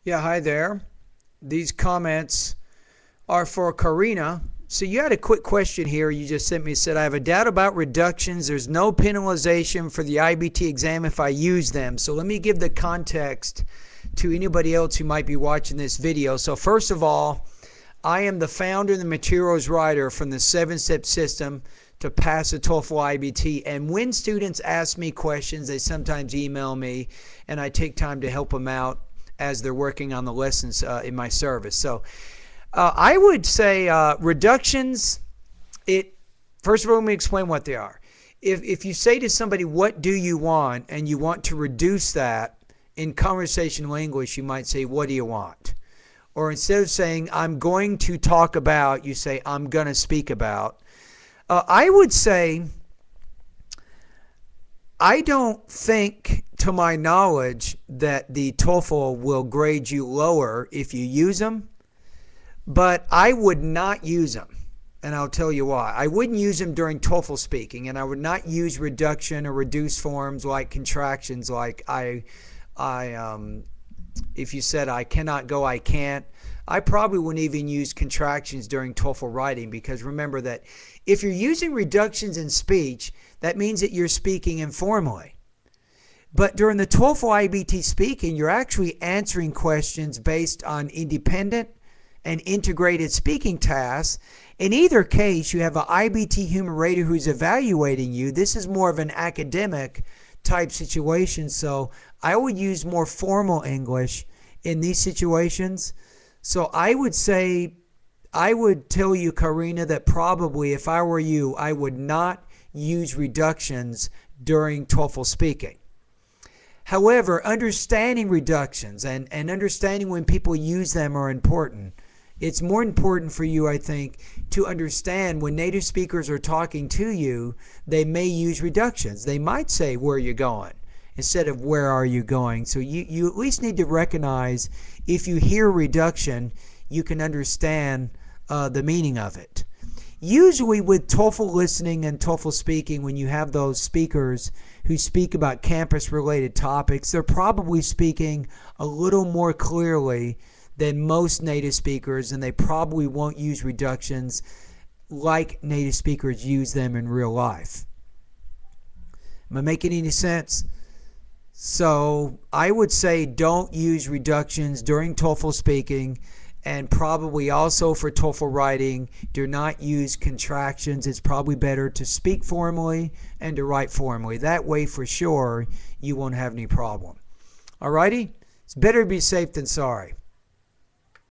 Yeah, hi there. These comments are for Karina. So you had a quick question here. You just sent me, said, I have a doubt about reductions. There's no penalization for the iBT exam if I use them. So let me give the context to anybody else who might be watching this video. So first of all, I am the founder and the materials writer from the 7-step system to pass the TOEFL iBT. And when students ask me questions, they sometimes email me, and I take time to help them out as they're working on the lessons in my service. So I would say reductions, first of all, let me explain what they are. If you say to somebody, what do you want, and you want to reduce that, in conversational English, you might say, what do you want? Or instead of saying, I'm going to talk about, you say, I'm going to speak about. I would say, I don't think, to my knowledge, that the TOEFL will grade you lower if you use them, but I would not use them, and I'll tell you why. I wouldn't use them during TOEFL speaking, and I would not use reduction or reduced forms like contractions, like if you said I cannot go, I can't. I probably wouldn't even use contractions during TOEFL writing, because remember that if you're using reductions in speech, that means that you're speaking informally. But during the TOEFL iBT speaking, you're actually answering questions based on independent and integrated speaking tasks. In either case, you have an iBT human rater who's evaluating you. This is more of an academic type situation, so I would use more formal English in these situations. So I would say, I would tell you, Karina, that probably if I were you, I would not use reductions during TOEFL speaking. However, understanding reductions and understanding when people use them are important. It's more important for you, I think, to understand when native speakers are talking to you, they may use reductions. They might say, where are you going? Instead of where are you going? So you at least need to recognize, if you hear reduction, you can understand the meaning of it. Usually with TOEFL listening and TOEFL speaking, when you have those speakers who speak about campus-related topics, they're probably speaking a little more clearly than most native speakers, and they probably won't use reductions like native speakers use them in real life. Am I making any sense? So I would say don't use reductions during TOEFL speaking, and probably also for TOEFL writing, do not use contractions. It's probably better to speak formally and to write formally. That way, for sure, you won't have any problem. Alrighty? It's better to be safe than sorry.